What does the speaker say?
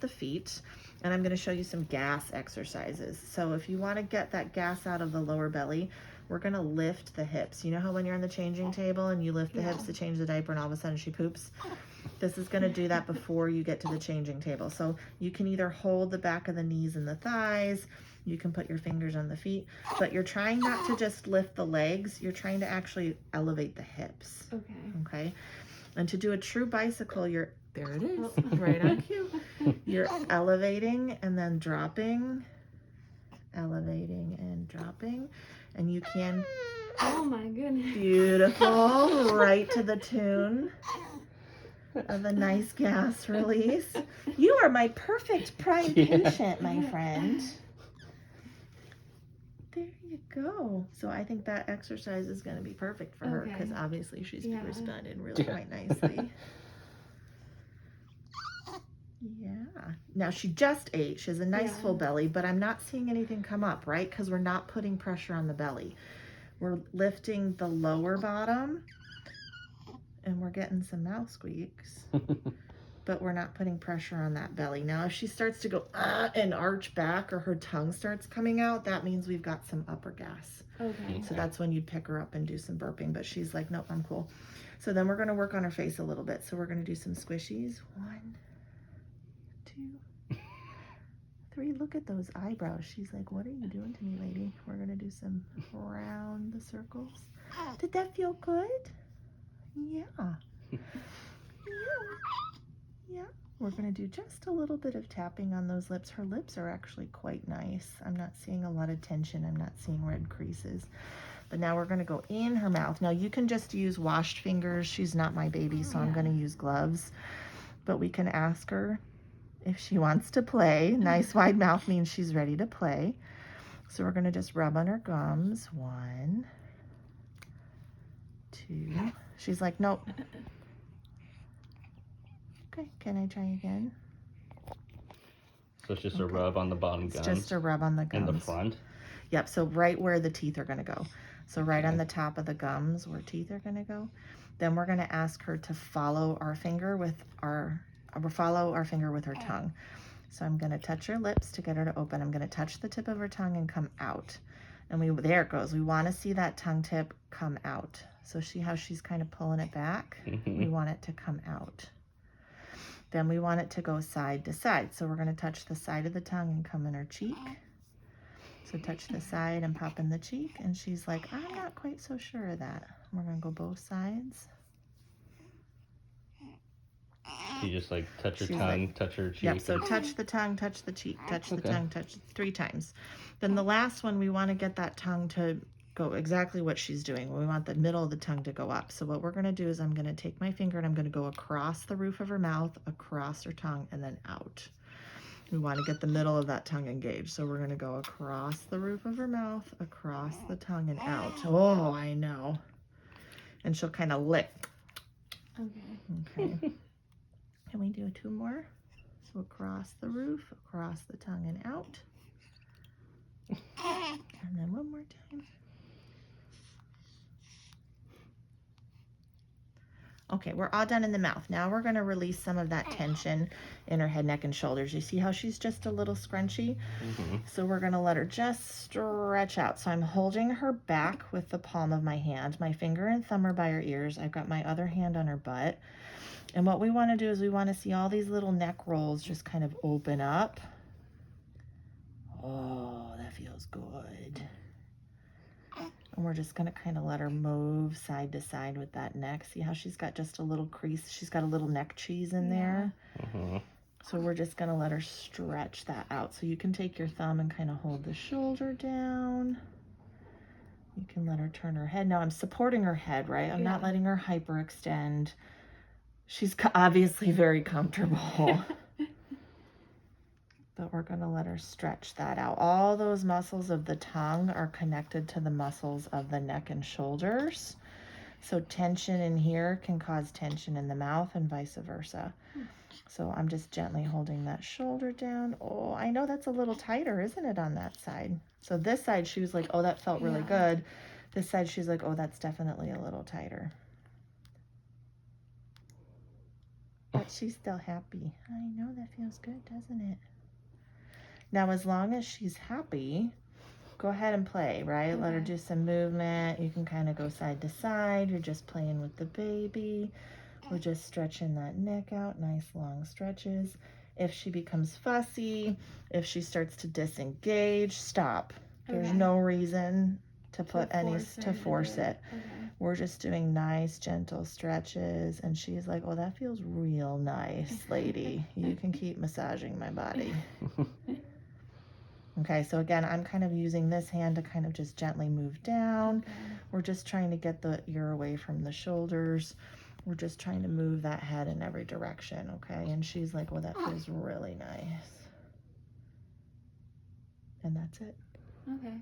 the feet, and I'm going to show you some gas exercises. So if you want to get that gas out of the lower belly, we're going to lift the hips. You know how when you're on the changing table and you lift the hips to change the diaper and all of a sudden she poops? This is going to do that before you get to the changing table. So you can either hold the back of the knees and the thighs, you can put your fingers on the feet, but you're trying not to just lift the legs, you're trying to actually elevate the hips. Okay. And to do a true bicycle, there it is, right on cue. You're elevating and then dropping, elevating and dropping, and you can, oh my goodness, beautiful, right to the tune of a nice gas release. You are my perfect prime patient, my friend. There you go. So I think that exercise is going to be perfect for her because obviously she's responded really quite nicely. Yeah. Now she just ate. She has a nice full belly, but I'm not seeing anything come up, right? Because we're not putting pressure on the belly. We're lifting the lower bottom and we're getting some mouth squeaks, but we're not putting pressure on that belly. Now, if she starts to go and arch back or her tongue starts coming out, that means we've got some upper gas. Okay. So that's when you'd pick her up and do some burping, but she's like, nope, I'm cool. So then we're going to work on her face a little bit. So we're going to do some squishies. 1, 2, 3. Look at those eyebrows. She's like, what are you doing to me, lady? We're going to do some around the circles. Did that feel good? Yeah. Yeah. We're going to do just a little bit of tapping on those lips. Her lips are actually quite nice. I'm not seeing a lot of tension. I'm not seeing red creases. But now we're going to go in her mouth. Now you can just use washed fingers. She's not my baby, so I'm going to use gloves. But we can ask her if she wants to play. Nice wide mouth means she's ready to play. So we're going to just rub on her gums. 1, 2. She's like, nope. Okay, can I try again? So it's just a rub on the bottom gums? It's just a rub on the gums. In the front? Yep, so right where the teeth are going to go. So right on the top of the gums where teeth are going to go. Then we're going to ask her to follow our finger with her tongue. So I'm going to touch her lips to get her to open. I'm going to touch the tip of her tongue and come out. And there it goes. We want to see that tongue tip come out. So see how she's kind of pulling it back? We want it to come out. Then we want it to go side to side. So we're going to touch the side of the tongue and come in her cheek. So touch the side and pop in the cheek. And she's like, I'm not quite so sure of that. We're going to go both sides. You just like touch her tongue, touch her cheek. Yep, so touch the tongue, touch the cheek, touch the tongue, touch 3 times. Then the last one, we want to get that tongue to go exactly what she's doing. We want the middle of the tongue to go up. So what we're going to do is I'm going to take my finger and I'm going to go across the roof of her mouth, across her tongue, and then out. We want to get the middle of that tongue engaged. So we're going to go across the roof of her mouth, across the tongue, and out. Oh, I know. And she'll kind of lick. Okay. Can we do 2 more? So across the roof, across the tongue, and out. And then 1 more time. Okay, we're all done in the mouth. Now we're going to release some of that tension in her head, neck, and shoulders. You see how she's just a little scrunchy? So we're going to let her just stretch out. So I'm holding her back with the palm of my hand. My finger and thumb are by her ears. I've got my other hand on her butt. And what we want to do is we want to see all these little neck rolls just kind of open up. Oh, that feels good. And we're just going to kind of let her move side to side with that neck. See how she's got just a little crease? She's got a little neck cheese in there. So we're just going to let her stretch that out. So you can take your thumb and kind of hold the shoulder down. You can let her turn her head. Now I'm supporting her head, right? I'm not letting her hyperextend. She's obviously very comfortable. But we're going to let her stretch that out. All those muscles of the tongue are connected to the muscles of the neck and shoulders. So tension in here can cause tension in the mouth and vice versa. So I'm just gently holding that shoulder down. Oh, I know that's a little tighter, isn't it, on that side? So this side, she was like, oh, that felt really good. This side, she's like, oh, that's definitely a little tighter. But she's still happy. I know that feels good, doesn't it? Now, as long as she's happy, go ahead and play, right? Let her Okay. do some movement. You can kind of go side to side. You're just playing with the baby. We're just stretching that neck out, nice long stretches. If she becomes fussy, if she starts to disengage, stop. There's Okay. no reason to put any force her to to force do it. Okay. We're just doing nice, gentle stretches, and she's like, "Oh, that feels real nice, lady. You can keep massaging my body." Okay, so again, I'm kind of using this hand to kind of just gently move down. Okay. We're just trying to get the ear away from the shoulders. We're just trying to move that head in every direction, okay? And she's like, "Well, that feels really nice." And that's it. Okay.